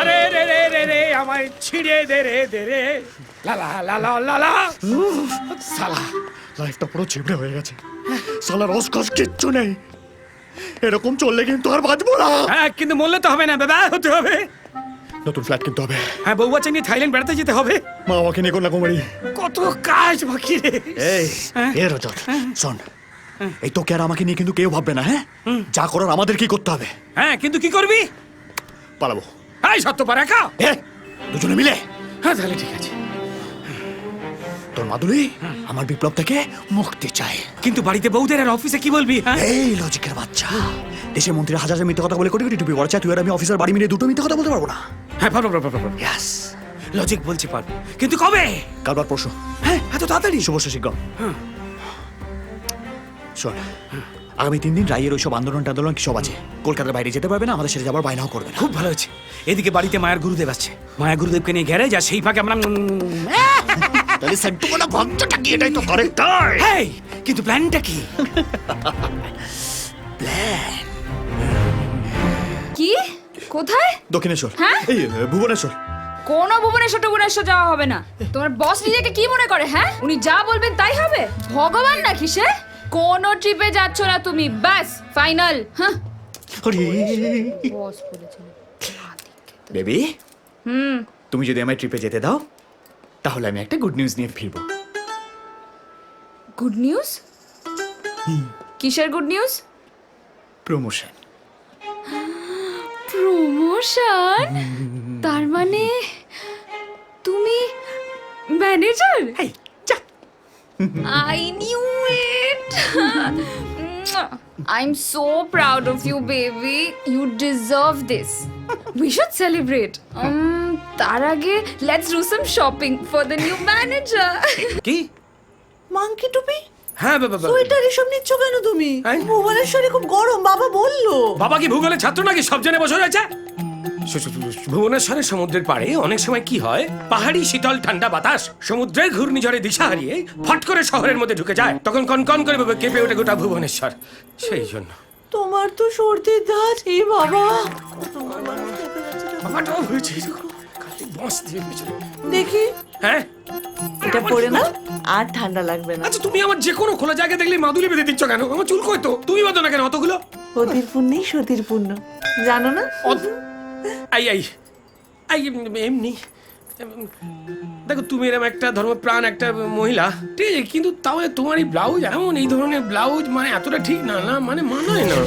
আরে রে রে রে রে আমায় ছিঁড়ে দে রে লা লা লা লা লা লা সালা লাইফটা পুরো ছিবড়ে হয়ে গেছে। সালা রসকস কিচ্ছু নেই। এরকম চললে কিন্তু আর বাঁচবো না। হ্যাঁ কিন্তু মরলে তো হবে না, বাবা হতে হবে। নতুন ফ্ল্যাট কিনতে হবে। হ্যাঁ বউ বাচ্চা নিয়ে থাইল্যান্ড বেড়াতে যেতে হবে। মা আমাকে নিয়ে কন্যাকুমারী। কত কাজ বাকি রে। এই এ রজত শোন, এই তোকে আর আমাকে নিয়ে কিন্তু কেউ ভাববে না। হ্যাঁ, যা করার আমাদের কি করতে হবে। হ্যাঁ কিন্তু কি করবি? পালাবো। এই সত্য পারে একা? দুজনে মিলে। হ্যাঁ তাহলে ঠিক আছে। তোর মাদুলি আমার বিপ্লব থেকে মুক্তি চায়। কিন্তু বাড়িতে বউদের আর অফিসে কি বলবি? হ্যাঁ এই লজিকের বাচ্চা, দেশের মন্ত্রী হাজার হাজার মিথ্যে কথা বলে কোটি কোটি টুপি পড়া চায়, তুই আর আমি অফিসার বাড়ি মিলে দুটো মিথ্যে কথা বলতে পারবো না? হ্যাঁ পারবো। ইয়াস, লজিক বলছি পারবো, কিন্তু কবে? কালবার পরশু। হ্যাঁ এত তাড়াতাড়ি? শুভশ্য শীঘ্র। শোন, আগামী 3 দিন রায়ের ওইসব আন্দোলন কি সব আছে। কলকাতার বাইরে যেতে পারবে না, আমাদের সাথে যাবার বাইনাও করবে না। খুব ভালো হয়েছে। এদিকে বাড়িতে মায়ার গুরুদেব আসছে, মায়া গুরুদেবকে নিয়ে গ্যারেজ, আর সেই ফাঁকে আমরা তাহলে সেন্টু বলা ভক্তটা কি এটাই তো করে। হেই কিন্তু প্ল্যানটা কি? কি? কোথায়? দক্ষিণেশ্বর। হ্যাঁ? এই ভুবনেশ্বর। কোনো ভুবনেশ্বর যাওয়া হবে না। তোমার বস নিজেকে কি মনে করে? হ্যাঁ, উনি যা বলবেন তাই হবে? ভগবান নাকি সে? কোনো ট্রিপে যাচ্ছ না তুমি, ব্যাস ফাইনাল। হ্যাঁ, বস বলেছেন। বেবি, তুমি যদি আমায় ট্রিপে যেতে দাও তাহলে আমি একটা গুড নিউজ নিয়ে ফিরবো। Good news? কিসের গুড নিউজ? প্রমোশন। প্রমোশন? তার মানে তুমি ম্যানেজার? এই যা। I knew it. I'm so proud of you, baby. You deserve this. We should celebrate. তার আগে let's do some shopping for the new manager. কি? মাংকি টুপি, হ্যাঁ বাবা। সোয়েটার এসব নিচ্ছ কেন তুমি? হ্যাঁ? ভুবনেশ্বরে খুব গরম, বাবা বললো। বাবা কি ভূগোলের ছাত্র নাকি সব জেনে বসে রয়েছে? ভুবনেশ্বরের সমুদ্রের পাড়ে অনেক সময় কি হয়, পাহাড়ি শীতল ঠান্ডা বাতাস সমুদ্রের ঘূর্ণিঝড়ে দিশা হারিয়ে ফট করে শহরের মধ্যে ঢুকে যায়, তখন কনকন করে কেঁপে ওঠে গোটা ভুবনেশ্বর। সেই জন্য তোমার তো সর্দির ধাত। এই বাবা, বাবাটাও হয়েছে খালি বাঁশ দিয়ে পেছনে। দেখি হ্যাঁ এটা পরে না, আর ঠান্ডা লাগবে না। আচ্ছা তুমি আমার যে কোনো খোলা জায়গা দেখলে মাদুলি বেঁধে দিচ্ছ কেন? আমার চুল কই তো, তুমি বাঁধো না কেন অতগুলো? অতির পুণ্যেই সতীর পুণ্য, জানো না? আই আই আই এমনি দেখো, তুমি এরকম একটা ধর্মপ্রাণ একটা মহিলা, ঠিক আছে, কিন্তু তাও তোমার এই ব্লাউজ, এমন এই ধরনের ব্লাউজ মানে এতটা ঠিক না, না মানে মানায় না।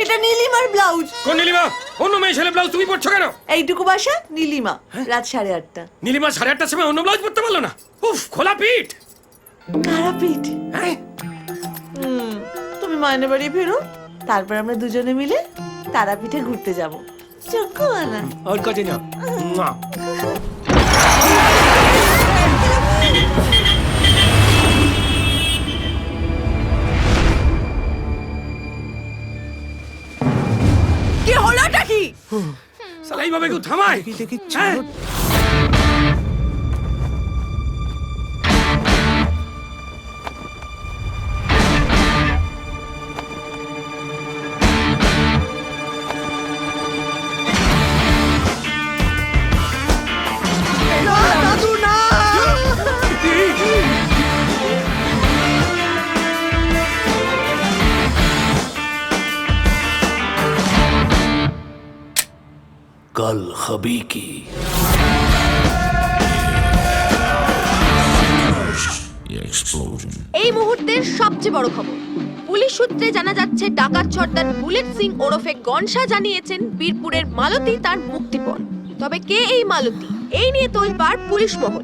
এটা নীলিমার ব্লাউজ। কোন নীলিমা? অন্য মেয়ে ছেলে ব্লাউজ তুমি পরছো কেন? এইটুকু বাসা নীলিমা, রাত 8:30। নীলিমা 8:30টার সময় অন্য ব্লাউজ পরতে পারলো না? উফ, খোলা পিঠ। তারাপীঠ? হ্যাঁ তুমি মায়না বাড়ি ফেরো, তারপর আমরা দুজনে মিলে তারাপীঠে ঘুরতে যাবো। চক্কু আনা। ওর কাছে না। কি হলোটা কি? শালা এইভাবে কেউ থামায়? হ্যাঁ? দাদু না। कल खबी की এই মুহূর্তের সবচেয়ে বড় খবর, পুলিশ সূত্রে জানা যাচ্ছে ডাকাত সর্দার বুলেট সিং ওরফে গনশা জানিয়েছেন বীরপুরের মালতী তার মুক্তিপণ। তবে কে এই মালতী, এই নিয়ে তোলপাড় পুলিশ মহল।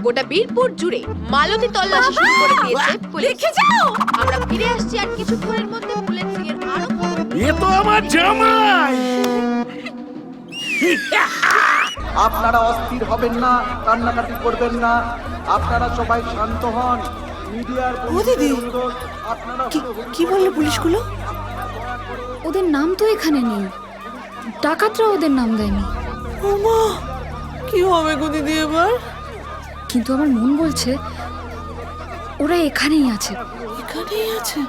গোটা বীরপুর জুড়ে মালতী তল্লাশি শুরু করে দিয়েছে পুলিশ। আমরা ফিরে আসছি আর কিছুক্ষণের মধ্যে বুলেট সিং এর আরো খবর। এ তো আমার জামাই। আপনারা অস্থির হবেন না, কান্নাকাটি করবেন না, আপনারা সবাই শান্ত হন। মিডিয়ার ও দিদি, অনুরোধ, আপনারা কি বললো পুলিশগুলো? ওদের নাম তো এখানে নেই, ডাকাতরা ওদের নাম দেয়নি। ওমা, কি হবে গো দিদি এবার? কিন্তু আমার মন বলছে ওরা এখানেই আছে। এখানেই আছে?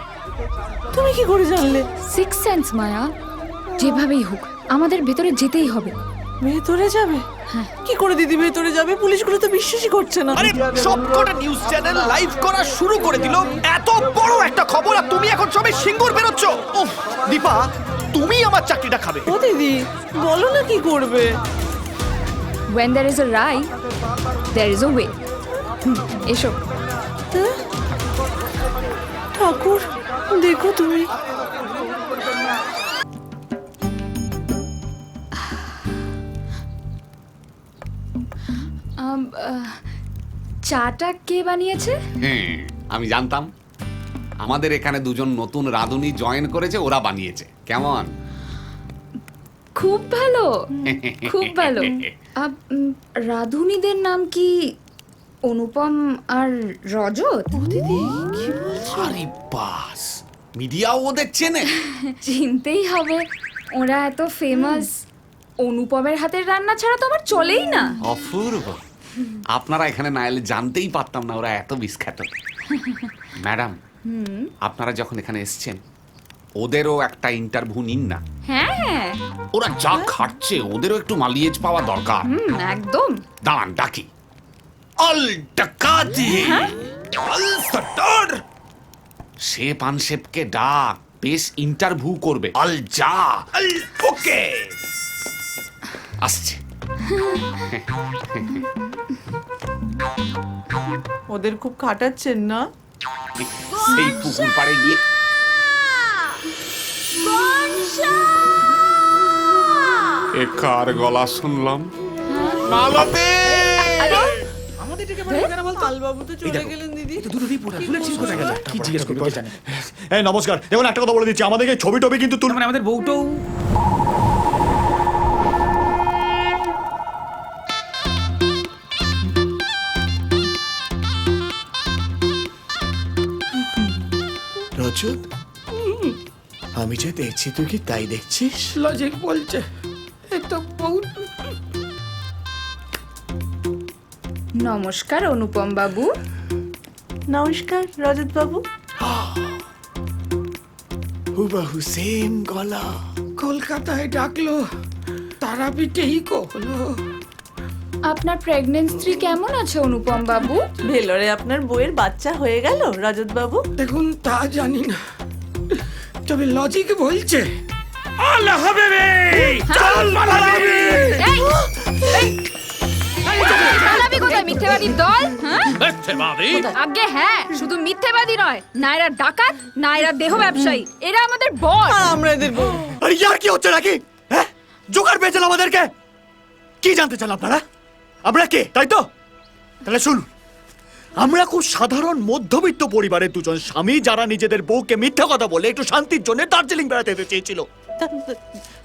তুমি কি করে জানলে? সিক্স সেন্স মায়া, যেভাবেই হোক আমাদের ভেতরে যেতেই হবে। ভেতরে যাবে? কি করে দিদি ভেতরে যাবে? পুলিশগুলো তো বিশ্বাসই করছে না। আরে সবকটা নিউজ চ্যানেল লাইভ করা শুরু করে দিল, এত বড় একটা খবর, আর তুমি এখন সবে সিঙ্গুর বেরোচ্ছ। উফ, দীপা তুমি আমার চাকরিটা খাবে। ও দিদি, বলো না কি করবে। When there is a right, there is a way. এসো। ঠাকুর, দেখো তুমি। চাটা কে বানিয়েছে? হ্যাঁ, আমি জানতাম। আমাদের এখানে দুজন নতুন রাঁধুনি জয়েন করেছে, ওরা বানিয়েছে। কেমন? খুব ভালো, খুব ভালো। রাঁধুনিদের নাম কি অনুপম আর রজত? দিদি কি বলছো? আরে বাস, মিডিয়াও ওদের চেনে। চিনতেই হবে, ওরা এত ফেমাস। অনুপমের হাতের রান্না ছাড়া তো আমার চলেই না। অপূর্ব। আপনারা এখানে না এলে জানতেই পারতাম না ওরা এত বিখ্যাত। ম্যাডাম, আপনারা যখন এখানে এসছেন ওদেরও একটা ইন্টারভিউ নিন না। হ্যাঁ, ওরা যা খাটছে ওদেরও একটু মালিয়েজ পাওয়া দরকার। একদম। দাঁড়ান ডাকি। অল ডাকাতি, অল সর্দার। শেপ আনশেপকে ডাক, বেশ ইন্টারভিউ করবে। অল যা, অল ওকে। আসছে। ওদের খুব খাটাচ্ছেন না? সেই পুকুর পাড়ে গিয়ে এ কার গলা শুনলাম? মালতী! লালবাবু তো চলে গেলেন দিদি। কি জিজ্ঞেস করবে কে জানে? এই নমস্কার, দেখুন একটা কথা বলে দিচ্ছি, আমাদেরকে ছবি টবি কিন্তু তুল। মানে আমাদের বউটাও রজত, আমি যে দেখছি তুই কি তাই দেখছিস? লজিক বলছে এ তো বউ। নমস্কার অনুপম বাবু। নমস্কার রজত বাবু। হুবাহু সেম গলা। কলকাতায় ডাকলো, তারাপীঠেই হলো। আপনার প্রেগনেন্ট স্ত্রী কেমন আছে অনুপম বাবু? ভেলোরে আপনার বউয়ের বাচ্চা হয়ে গেল রজত বাবু? দেখুন তা জানি না, তবে লজিক বলছে আল্লাহ হবে রে। চল পালাবি। পালাবি কোথায়, মিথ্যেবাদীর দল? হ্যাঁ, মিথ্যেবাদী? আগে হ্যাঁ, শুধু মিথ্যেবাদী নয়, নায়রা ডাকাত, নায়রা দেহ ব্যবসায়ী, এরা আমাদের বস। আমরা এদের বউ। আরে ইয়ার কি হচ্ছে নাকি? হ্যাঁ, জোগাড় পেয়েছেন আমাদেরকে। কি জানতে চান আপনারা? আমরা কে, তাই তো? তাহলে শুনুন, আমরা খুব সাধারণ মধ্যবিত্ত পরিবারের দুজন স্বামী, যারা নিজেদের বউকে মিথ্যা কথা বলে একটু শান্তির জন্য দার্জিলিং বেড়াতে যেতে চেয়েছিল।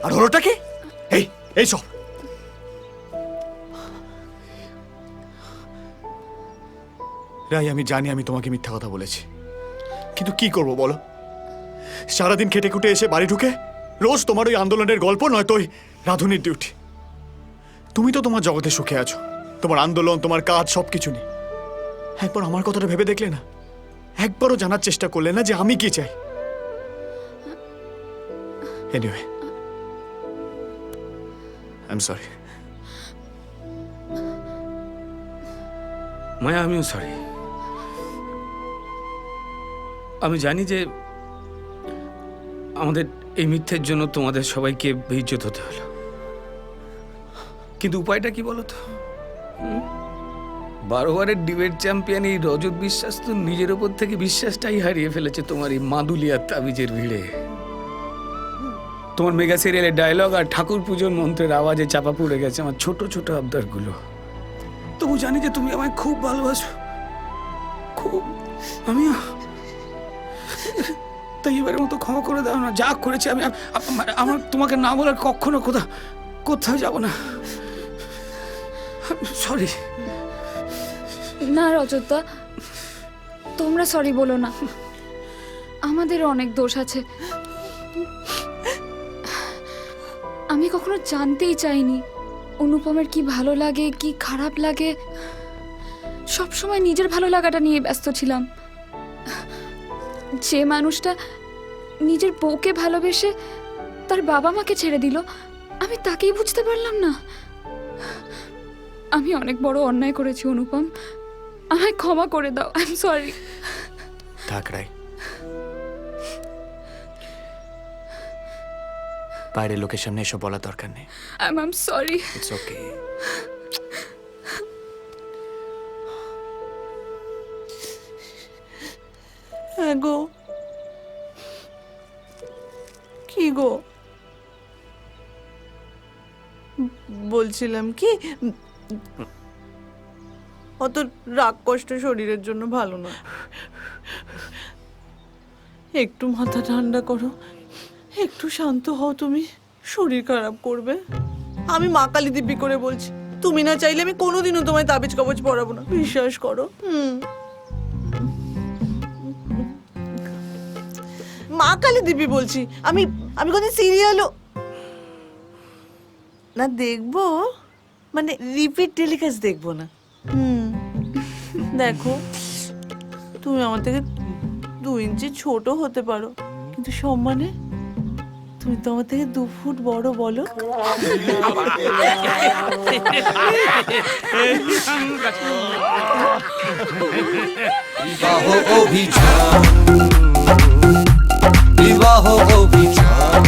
আর হলোটা কি? এই সব। রাই, আমি জানি আমি তোমাকে মিথ্যা কথা বলেছি, কিন্তু কি করবো বলো? সারাদিন খেটে খুটে এসে বাড়ি ঢুকে রোজ তোমার ওই আন্দোলনের গল্প, নয়তো ওই রাঁধুনির ডিউটি। তুমি তো তোমার জগতে সুখে আছো, তোমার আন্দোলন, তোমার কাজ সবকিছু নেই। একবার আমার কথাটা ভেবে দেখলে না? একবারও জানার চেষ্টা করলে না যে আমি কি চাই? Anyway, I am sorry. Maya, আমিও সরি। আমি জানি যে আমাদের এই মিথ্যের জন্য তোমাদের সবাইকে বেইজ্জত হতে হলো, কিন্তু উপায়টা কি বলো তো? 12 বারের ডিবেট চ্যাম্পিয়ন এই রজত বিশ্বাস তো নিজের ওপর থেকে বিশ্বাসটাই হারিয়ে ফেলেছে তোমার এই মাদুলিয়ার তাবিজের ভিড়ে। তোমার মেগা সিরিয়ালের ডায়লগ আর ঠাকুর পুজোর মন্ত্রের আওয়াজে চাপা পড়ে গেছে আমার ছোট ছোট আবদারগুলো। তবু জানি যে তুমি আমায় খুব ভালোবাসো, খুব। আমিও। তাই এবারের মতো ক্ষমা করে দাও না, যা করেছি আমি। আমার তোমাকে না বলার কখনো কোথাও যাব না। সরি। না রজতদা, তোমরা সরি বলো না, আমাদের অনেক দোষ আছে। আমি কখনো জানতেই চাইনি অনুপমের কি ভালো লাগে, কি খারাপ লাগে। সবসময় নিজের ভালো লাগাটা নিয়ে ব্যস্ত ছিলাম। যে মানুষটা নিজের বউকে ভালোবেসে তার বাবা মাকে ছেড়ে দিল, আমি তাকেই বুঝতে পারলাম না। আমি অনেক বড় অন্যায় করেছি অনুপম, আমায় ক্ষমা করে দাও। I am sorry. থাক রাই, বাইরের লোকের সামনে এসব বলার দরকার নেই। I am sorry. It's okay. হ্যাঁ গো, কি গো বলছিলাম কি, অত রাগ কষ্ট শরীরের জন্য ভালো না। একটু মাথা ঠান্ডা করো, একটু শান্ত হও। তুমি শরীর খারাপ করবে। আমি মা কালী দিব্যি করে বলছি, তুমি না চাইলে আমি কোনোদিনও তোমায় তাবিজ কবজ পরাবো না, বিশ্বাস করো। মা কালী দিব্যি বলছি। আমি কোনদিন সিরিয়ালও না দেখবো, মানে রিপিট টেলিকাস্ট দেখবো না। দেখো, তুমি আমার থেকে 2 ইঞ্চি ছোট হতে পারো, কিন্তু সম্মানে তুমি তো আমার থেকে 2 ফুট বড়, বলো। বিবাহ অভিযান